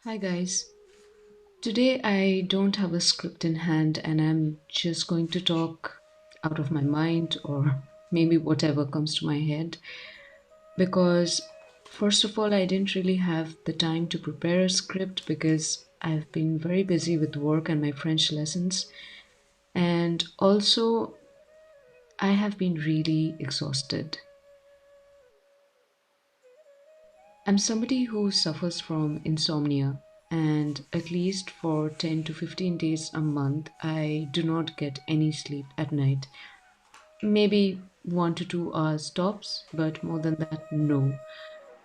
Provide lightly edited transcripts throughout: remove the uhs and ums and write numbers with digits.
Hi guys. Today I don't have a script in hand and I'm just going to talk out of my mind or maybe whatever comes to my head because first of all I didn't really have the time to prepare a script because I've been very busy with work and my French lessons, and also I have been really exhausted. I'm somebody who suffers from insomnia, and at least for 10 to 15 days a month, I do not get any sleep at night. Maybe 1 to 2 hours tops, but more than that, no.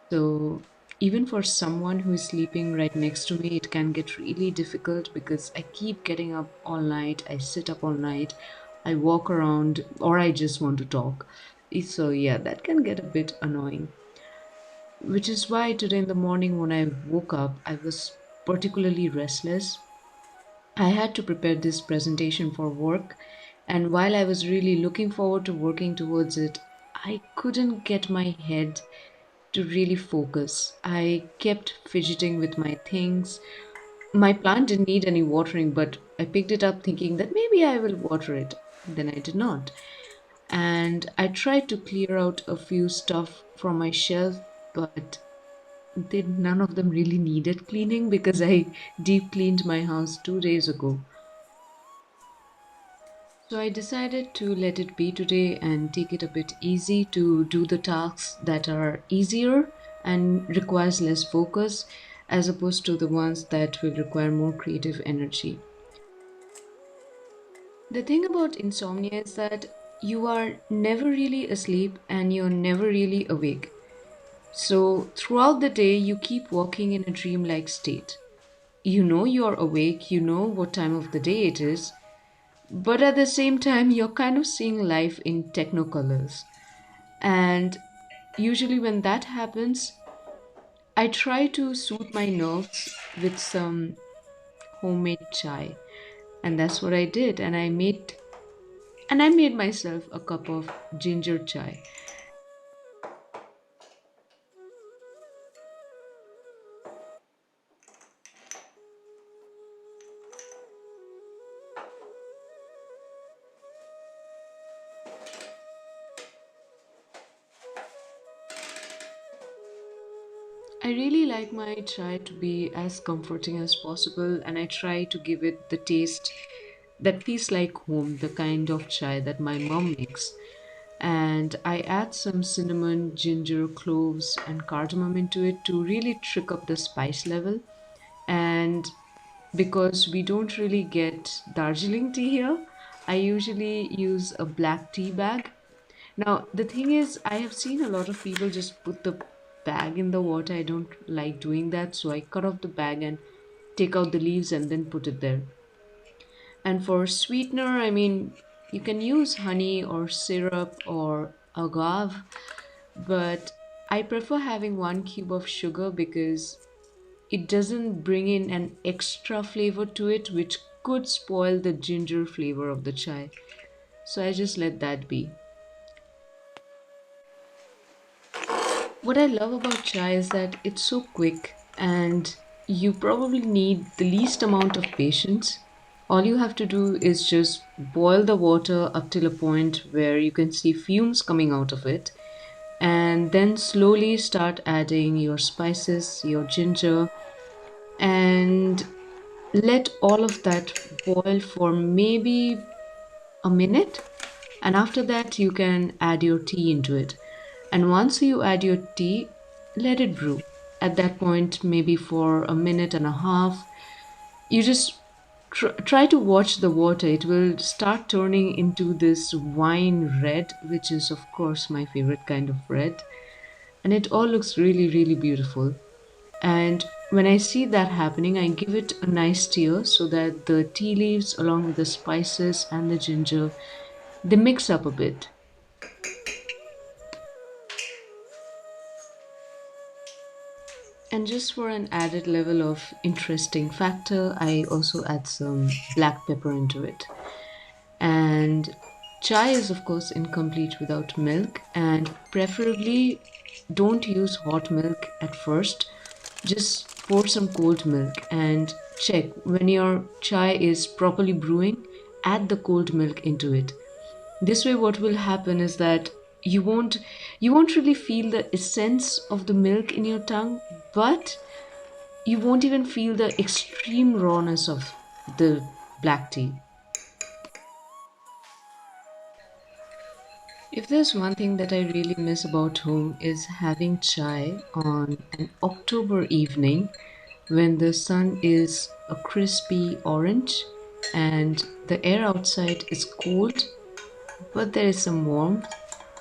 So, even for someone who is sleeping right next to me, it can get really difficult because I keep getting up all night, I sit up all night, I walk around, or I just want to talk. So, yeah, that can get a bit annoying. Which is why today in the morning when I woke up, I was particularly restless. I had to prepare this presentation for work, and while I was really looking forward to working towards it, I couldn't get my head to really focus. I kept fidgeting with my things. My plant didn't need any watering, but I picked it up thinking that maybe I will water it. Then I did not. And I tried to clear out a few stuff from my shelf, but none of them really needed cleaning because I deep cleaned my house 2 days ago. So I decided to let it be today and take it a bit easy to do the tasks that are easier and requires less focus as opposed to the ones that will require more creative energy. The thing about insomnia is that you are never really asleep and you're never really awake. So throughout the day, you keep walking in a dreamlike state. You know you're awake, you know what time of the day it is, but at the same time, you're kind of seeing life in technicolors. And usually, when that happens, I try to soothe my nerves with some homemade chai. And that's what I did. And I made myself a cup of ginger chai. I really like my chai to be as comforting as possible, and I try to give it the taste that feels like home, the kind of chai that my mom makes. And I add some cinnamon, ginger, cloves, and cardamom into it to really trick up the spice level. And because we don't really get Darjeeling tea here, I usually use a black tea bag. Now, the thing is, I have seen a lot of people just put the bag in the water. I don't like doing that, so I cut off the bag and take out the leaves and then put it there. And for sweetener, I mean, you can use honey or syrup or agave, but I prefer having 1 cube of sugar because it doesn't bring in an extra flavor to it, which could spoil the ginger flavor of the chai. So I just let that be. What I love about chai is that it's so quick and you probably need the least amount of patience. All you have to do is just boil the water up till a point where you can see fumes coming out of it, and then slowly start adding your spices, your ginger, and let all of that boil for maybe a minute, and after that you can add your tea into it. And once you add your tea, let it brew. At that point, maybe for a minute and a half, you just try to watch the water. It will start turning into this wine red, which is of course my favorite kind of red, and it all looks really really beautiful. And when I see that happening, I give it a nice stir so that the tea leaves along with the spices and the ginger, they mix up a bit. And just for an added level of interesting factor, I also add some black pepper into it. And chai is, of course, incomplete without milk, and preferably don't use hot milk at first. Just pour some cold milk and check when your chai is properly brewing, add the cold milk into it. This way what will happen is that you won't really feel the essence of the milk in your tongue, but you won't even feel the extreme rawness of the black tea. If there's one thing that I really miss about home is having chai on an October evening when the sun is a crispy orange and the air outside is cold, but there is some warmth,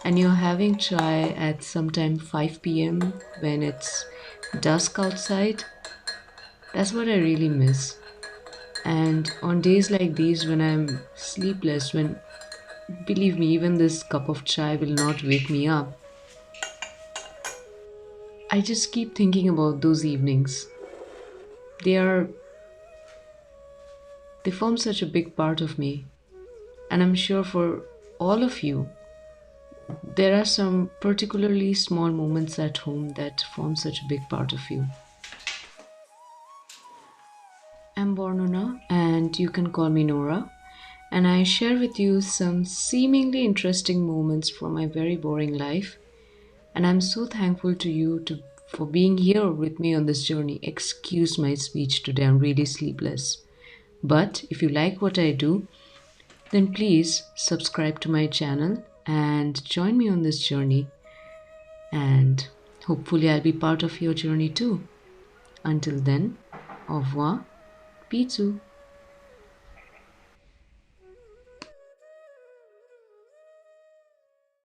and you're having chai at sometime 5 p.m. when it's dusk outside. That's what I really miss. And on days like these when I'm sleepless, when believe me, even this cup of chai will not wake me up, I just keep thinking about those evenings. They are they form such a big part of me. And I'm sure for all of you, there are some particularly small moments at home that form such a big part of you. I'm Bornona, and you can call me Nora, and I share with you some seemingly interesting moments from my very boring life. And I'm so thankful to you for being here with me on this journey. Excuse my speech today, I'm really sleepless. But if you like what I do, then please subscribe to my channel and join me on this journey. And hopefully, I'll be part of your journey too. Until then, au revoir, bisous.